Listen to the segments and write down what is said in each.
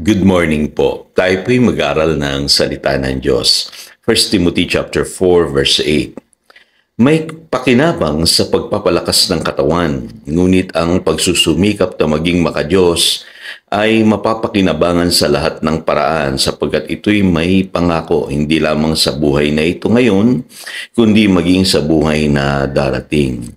Good morning po. Tayo po'y mag-aral ng salita ng Diyos. 1 Timothy chapter 4 verse 8. May pakinabang sa pagpapalakas ng katawan, ngunit ang pagsusumikap na maging makadiyos ay mapapakinabangan sa lahat ng paraan sapagkat ito'y may pangako hindi lamang sa buhay na ito ngayon, kundi maging sa buhay na darating.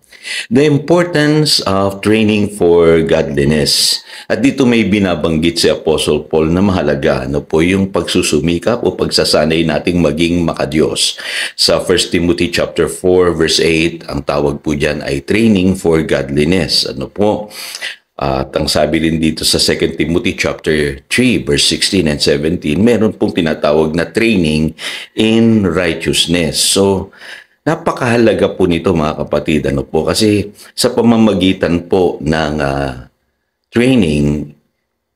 The importance of training for godliness. At dito may binabanggit si Apostle Paul na mahalaga po yung pagsusumikap o pagsasanay nating maging makadiyos. Sa 1 Timothy chapter 4 verse 8, ang tawag po diyan ay training for godliness. At ang sabi rin dito sa 2 Timothy chapter 3 verse 16 and 17, meron pong tinatawag na training in righteousness. So, napakahalaga po nito mga kapatid, kasi sa pamamagitan po ng training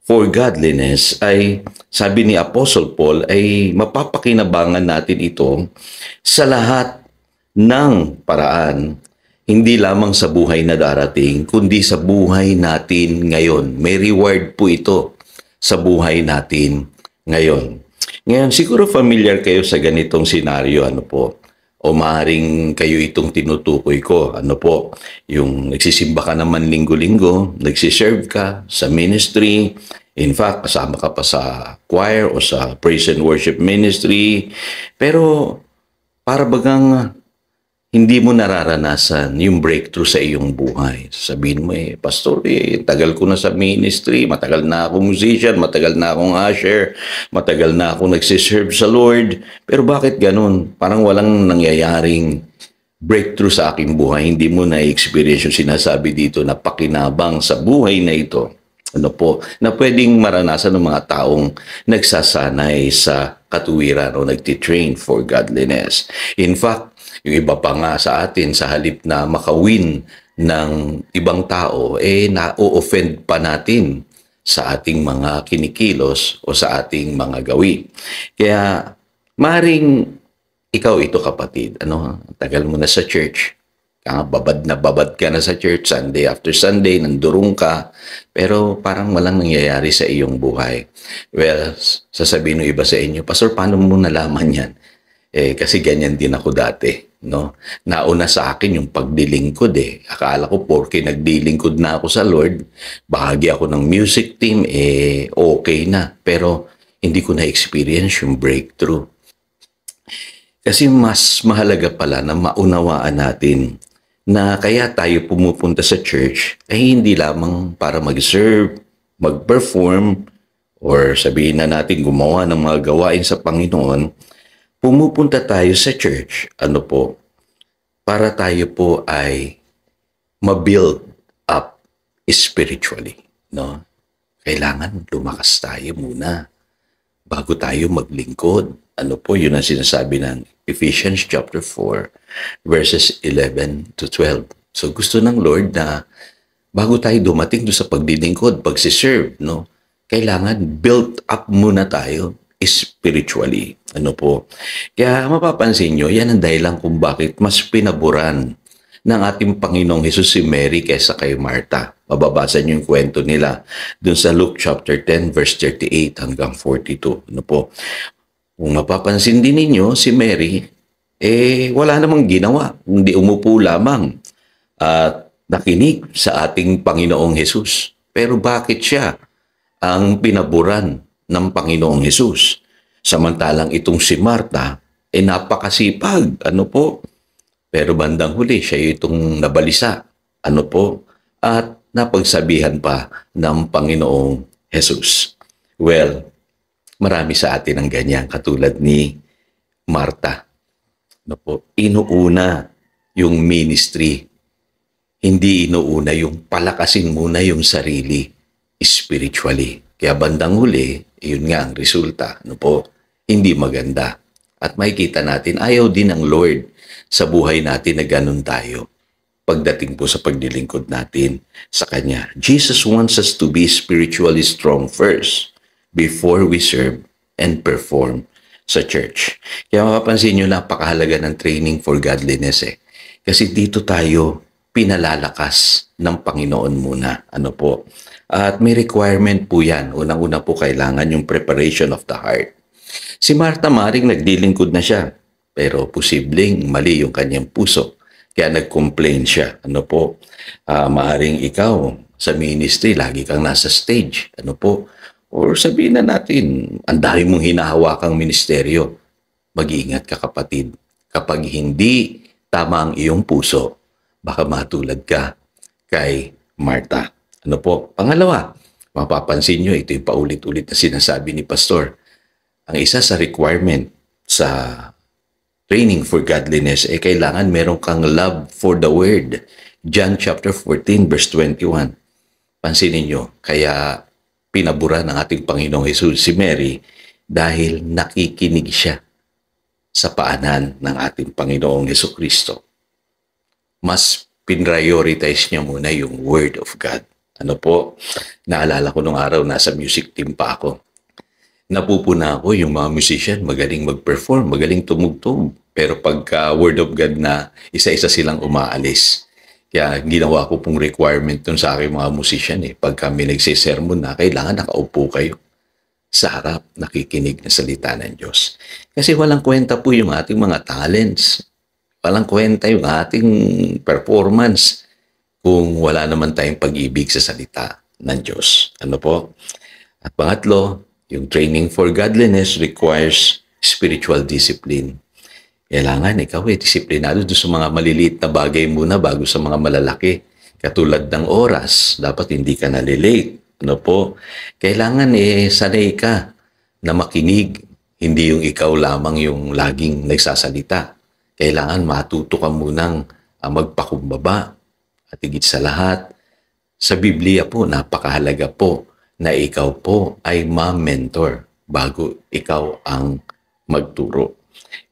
for godliness ay sabi ni Apostle Paul ay mapapakinabangan natin ito sa lahat ng paraan, hindi lamang sa buhay na darating, kundi sa buhay natin ngayon. May reward po ito sa buhay natin ngayon. Ngayon, siguro familiar kayo sa ganitong senaryo, o maaaring kayo itong tinutukoy ko. Yung nagsisimba ka naman linggo-linggo, nagsiserve ka sa ministry, in fact, kasama ka pa sa choir o sa praise and worship ministry, pero para bagang hindi mo nararanasan yung breakthrough sa iyong buhay. Sabihin mo, Pastor, tagal ko na sa ministry, matagal na akong musician, matagal na akong usher, matagal na akong nagsiserve sa Lord. Pero bakit ganun? Parang walang nangyayaring breakthrough sa aking buhay. Hindi mo na-experience yung sinasabi dito na pakinabang sa buhay na ito. Na pwedeng maranasan ng mga taong nagsasanay sa katuwiran o nagtitrain for godliness. In fact, yung iba pa nga sa atin, sa halip na makawin ng ibang tao, na-o-offend pa natin sa ating mga kinikilos o sa ating mga gawi. Kaya, maring ikaw ito kapatid, tagal mo na sa church, babad na babad ka na sa church, Sunday after Sunday, nandurong ka, pero parang walang nangyayari sa iyong buhay. Well, sasabihin ng iba sa inyo, Pastor, paano mo nalaman yan? Kasi ganyan din ako dati. Nauna sa akin yung pagdilingkod. Akala ko porke nagdilingkod na ako sa Lord, bahagi ako ng music team, okay na. Pero hindi ko na-experience yung breakthrough. Kasi mas mahalaga pala na maunawaan natin na kaya tayo pumupunta sa church ay hindi lamang para mag-serve, mag-perform, or sabihin na natin gumawa ng mga gawain sa Panginoon. Pumupunta tayo sa church, para tayo po ay ma-build up spiritually, Kailangan lumakas tayo muna bago tayo maglingkod. Yun ang sinasabi ng Ephesians chapter 4, verses 11 to 12. So gusto ng Lord na bago tayo dumating doon sa paglilingkod, pagsiserve, kailangan build up muna tayo spiritually. Kaya mapapansin nyo, yan ang dahilan kung bakit mas pinaboran ng ating Panginoong Hesus si Mary kaysa kay Martha. Mababasa nyo yung kwento nila dun sa Luke chapter 10 verse 38 hanggang 42. Kung mapapansin din ninyo, si Mary, wala namang ginawa, hindi umupo lamang at nakinig sa ating Panginoong Hesus. Pero bakit siya ang pinaboran ng Panginoong Hesus? Samantalang itong si Martha, napakasipag, Pero bandang huli, siya itong nabalisa, At napagsabihan pa ng Panginoong Hesus. Well, marami sa atin ang ganyan, katulad ni Martha. Inuuna yung ministry, hindi inuuna yung palakasin muna yung sarili spiritually. Kaya bandang huli, yun nga ang resulta, hindi maganda. At makikita natin, ayaw din ng Lord sa buhay natin na ganun tayo pagdating po sa paglilingkod natin sa Kanya. Jesus wants us to be spiritually strong first before we serve and perform sa church. Kaya mapapansin nyo, napakahalaga ng training for godliness. Kasi dito tayo pinalalakas ng Panginoon muna. Ano po? At may requirement po yan. Unang-una po kailangan yung preparation of the heart. Si Martha maring naglilingkod na siya, pero posibleng mali yung kanyang puso. Kaya nag-complain siya. Ano po? Maaring ikaw sa ministry, lagi kang nasa stage. Ano po? Or sabihin na natin, ang dami mong hinahawakang ministeryo. Mag-iingat ka kapatid. Kapag hindi tama ang iyong puso, baka matulad ka kay Martha. Ano po? Pangalawa, mapapansin nyo, ito yung paulit-ulit na sinasabi ni Pastor. Ang isa sa requirement sa training for godliness ay kailangan meron kang love for the word. John chapter 14 verse 21. Pansinin nyo, kaya pinabura ng ating Panginoong Jesus si Mary dahil nakikinig siya sa paanan ng ating Panginoong Jesucristo. Mas prioritize niya muna yung Word of God. Ano po? Naalala ko nung araw, nasa music team pa ako. Napupuna ako yung mga musician, magaling mag-perform, magaling tumugtog. Pero pagka Word of God na, isa-isa silang umaalis. Kaya ginawa ko pong requirement dun sa aking mga musician. Pag kami nagsisermon na, kailangan nakaupo kayo sa harap, nakikinig na salita ng Diyos. Kasi walang kwenta po yung ating mga talents. Walang kwenta yung ating performance kung wala naman tayong pag-ibig sa salita ng Diyos. Ano po? At pangatlo, yung training for godliness requires spiritual discipline. Kailangan ikaw disiplinado doon sa mga maliliit na bagay muna bago sa mga malalaki. Katulad ng oras, dapat hindi ka nalilate. Ano po? Kailangan sanay ka na makinig. Hindi yung ikaw lamang yung laging nagsasalita. Kailangan matuto ka munang magpakumbaba. At higit sa lahat, sa Biblia po, napakahalaga po na ikaw po ay ma-mentor bago ikaw ang magturo.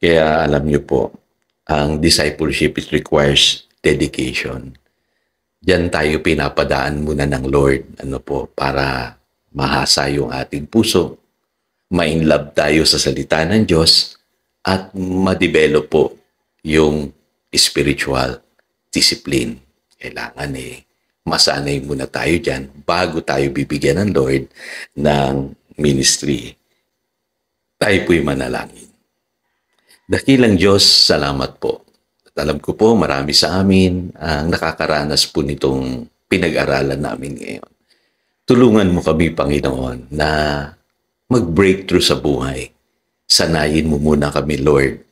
Kaya alam niyo po, ang discipleship it requires dedication. Diyan tayo pinapadaan muna ng Lord, ano po, para mahasa yung ating puso, ma-inlove tayo sa salita ng Diyos, at ma-develop po yung spiritual discipline. Kailangan masanay muna tayo dyan bago tayo bibigyan ng Lord ng ministry. Tayo po'y manalangin. Dakilang Diyos, salamat po. At alam ko po, marami sa amin ang nakakaranas po nitong pinag-aralan namin ngayon. Tulungan mo kami, Panginoon, na mag-breakthrough sa buhay. Sanayin mo muna kami, Lord,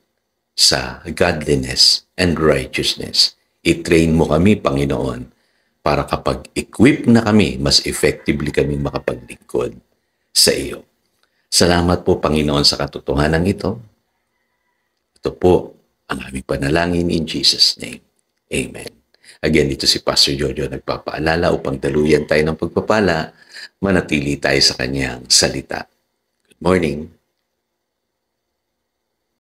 sa godliness and righteousness. I-train mo kami, Panginoon, para kapag equip na kami, mas effectively kami makapaglingkod sa iyo. Salamat po, Panginoon, sa katotohanan ito. Ito po ang aming panalangin in Jesus' name. Amen. Again, ito si Pastor Jojo nagpapaalala upang daluyan tayo ng pagpapala, manatili tayo sa kanyang salita. Good morning.